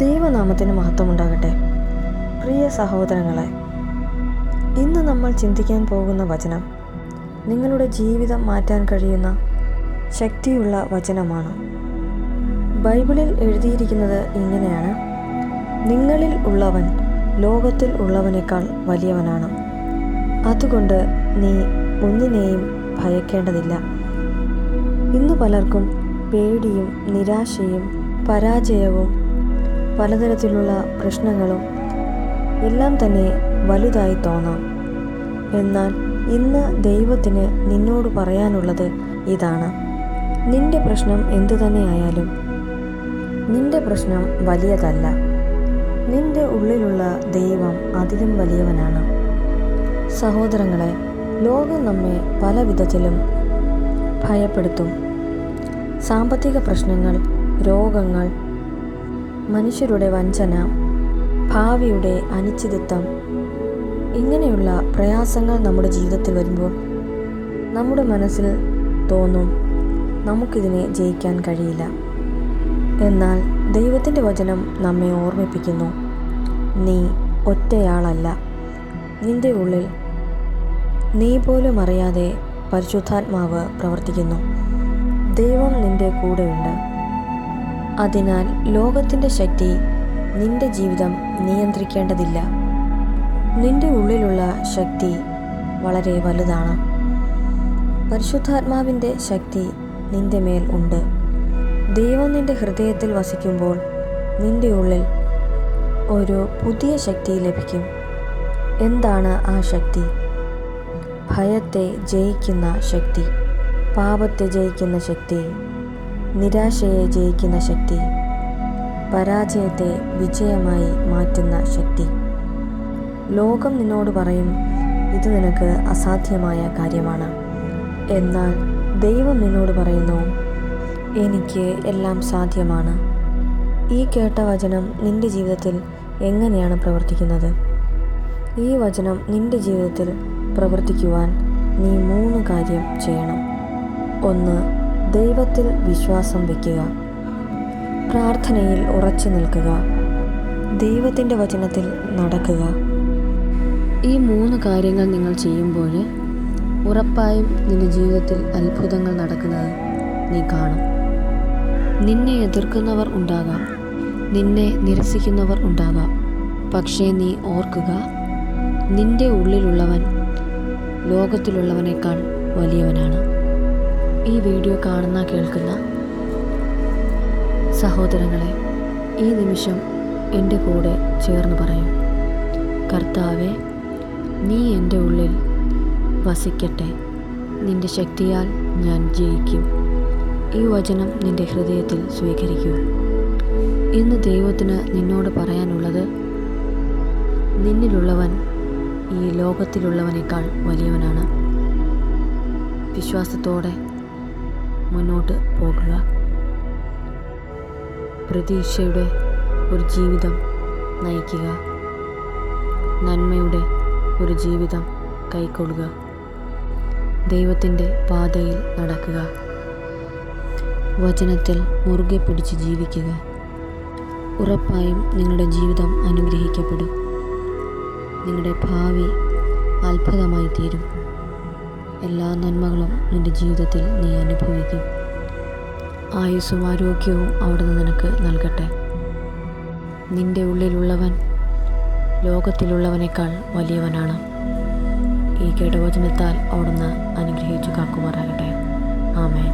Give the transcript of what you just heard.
ദൈവനാമത്തിന് മഹത്വമുണ്ടാകട്ടെ. പ്രിയ സഹോദരങ്ങളെ, ഇന്ന് നമ്മൾ ചിന്തിക്കാൻ പോകുന്ന വചനം നിങ്ങളുടെ ജീവിതം മാറ്റാൻ കഴിയുന്ന ശക്തിയുള്ള വചനമാണ്. ബൈബിളിൽ എഴുതിയിരിക്കുന്നത് ഇങ്ങനെയാണ്: നിങ്ങളിൽ ഉള്ളവൻ ലോകത്തിൽ ഉള്ളവനേക്കാൾ വലിയവനാണ്. അതുകൊണ്ട് നീ ഒന്നിനെയും ഭയക്കേണ്ടതില്ല. ഇന്ന് പലർക്കും പേടിയും നിരാശയും പരാജയവും പലതരത്തിലുള്ള പ്രശ്നങ്ങളും എല്ലാം തന്നെ വലുതായി തോന്നാം. എന്നാൽ ഇന്ന് ദൈവത്തിന് നിന്നോട് പറയാനുള്ളത് ഇതാണ്: നിന്റെ പ്രശ്നം എന്തു തന്നെയായാലും നിന്റെ പ്രശ്നം വലിയതല്ല. നിന്റെ ഉള്ളിലുള്ള ദൈവം അതിലും വലിയവനാണ്. സഹോദരങ്ങളെ, ലോകം നമ്മെ പല വിധത്തിലും ഭയപ്പെടുത്തും. സാമ്പത്തിക പ്രശ്നങ്ങൾ, രോഗങ്ങൾ, മനുഷ്യരുടെ വഞ്ചന, ഭാവിയുടെ അനിശ്ചിതത്വം, ഇങ്ങനെയുള്ള പ്രയാസങ്ങൾ നമ്മുടെ ജീവിതത്തിൽ വരുമ്പോൾ നമ്മുടെ മനസ്സിൽ തോന്നും, നമുക്കിതിനെ ജയിക്കാൻ കഴിയില്ല. എന്നാൽ ദൈവത്തിൻ്റെ വചനം നമ്മെ ഓർമ്മിപ്പിക്കുന്നു, നീ ഒറ്റയാളല്ല. നിന്റെ ഉള്ളിൽ നീ പോലും അറിയാതെ പരിശുദ്ധാത്മാവ് പ്രവർത്തിക്കുന്നു. ദൈവം നിന്റെ കൂടെയുണ്ട്. അതിനാൽ ലോകത്തിൻ്റെ ശക്തി നിന്റെ ജീവിതം നിയന്ത്രിക്കേണ്ടതില്ല. നിന്റെ ഉള്ളിലുള്ള ശക്തി വളരെ വലുതാണ്. പരിശുദ്ധാത്മാവിൻ്റെ ശക്തി നിന്റെ മേൽ ഉണ്ട്. ദൈവം നിന്റെ ഹൃദയത്തിൽ വസിക്കുമ്പോൾ നിന്റെ ഉള്ളിൽ ഒരു പുതിയ ശക്തി ലഭിക്കും. എന്താണ് ആ ശക്തി? ഭയത്തെ ജയിക്കുന്ന ശക്തി, പാപത്തെ ജയിക്കുന്ന ശക്തി, നിരാശയെ ജയിക്കുന്ന ശക്തി, പരാജയത്തെ വിജയമായി മാറ്റുന്ന ശക്തി. ലോകം നിന്നോട് പറയും, ഇത് നിനക്ക് അസാധ്യമായ കാര്യമാണ്. എന്നാൽ ദൈവം നിന്നോട് പറയുന്നു, എനിക്ക് എല്ലാം സാധ്യമാണ്. ഈ കേട്ട വചനം നിന്റെ ജീവിതത്തിൽ എങ്ങനെയാണ് പ്രവർത്തിക്കുന്നത്? ഈ വചനം നിന്റെ ജീവിതത്തിൽ പ്രവർത്തിക്കുവാൻ നീ 3 കാര്യം ചെയ്യണം. 1. ദൈവത്തിൽ വിശ്വാസം വയ്ക്കുക. പ്രാർത്ഥനയിൽ ഉറച്ചു നിൽക്കുക. ദൈവത്തിൻ്റെ വചനത്തിൽ നടക്കുക. ഈ 3 കാര്യങ്ങൾ നിങ്ങൾ ചെയ്യുമ്പോൾ ഉറപ്പായും നിന്റെ ജീവിതത്തിൽ അത്ഭുതങ്ങൾ നടക്കുന്നത് നീ കാണും. നിന്നെ എതിർക്കുന്നവർ ഉണ്ടാകാം, നിന്നെ നിരസിക്കുന്നവർ ഉണ്ടാകാം. പക്ഷേ നീ ഓർക്കുക, നിന്റെ ഉള്ളിലുള്ളവൻ ലോകത്തിലുള്ളവനേക്കാൾ വലിയവനാണ്. ഈ വീഡിയോ കാണുന്ന കേൾക്കുന്ന സഹോദരങ്ങളെ, ഈ നിമിഷം എൻ്റെ കൂടെ ചേർന്ന് പറയും: കർത്താവേ, നീ എൻ്റെ ഉള്ളിൽ വസിക്കട്ടെ. നിൻ്റെ ശക്തിയാൽ ഞാൻ ജയിക്കും. ഈ വചനം നിൻ്റെ ഹൃദയത്തിൽ സ്വീകരിക്കൂ. ഇന്ന് ദൈവത്തിന് നിന്നോട് പറയാനുള്ളത്, നിന്നിലുള്ളവൻ ഈ ലോകത്തിലുള്ളവനേക്കാൾ വലിയവനാണ്. വിശ്വാസത്തോടെ മുന്നോട്ട് പോകുക. പ്രതീക്ഷയുടെ ഒരു ജീവിതം നയിക്കുക. നന്മയുടെ ഒരു ജീവിതം കൈക്കൊള്ളുക. ദൈവത്തിൻ്റെ പാതയിൽ നടക്കുക. വചനത്തിൽ മുറുകെ പിടിച്ച് ജീവിക്കുക. ഉറപ്പായും നിങ്ങളുടെ ജീവിതം അനുഗ്രഹിക്കപ്പെടും. നിങ്ങളുടെ ഭാവി അത്ഭുതമായി തീരും. എല്ലാ നന്മകളും നിൻ്റെ ജീവിതത്തിൽ നീ അനുഭവിക്കും. ആയുസ്സും ആരോഗ്യവും അവിടുന്ന് നിനക്ക് നൽകട്ടെ. നിൻ്റെ ഉള്ളിലുള്ളവൻ ലോകത്തിലുള്ളവനേക്കാൾ വലിയവനാണ്. ഈ കേട്ടവചനത്താൽ അവിടുന്ന് അനുഗ്രഹിച്ചു കാക്കുമാറാകട്ടെ. ആമേൻ.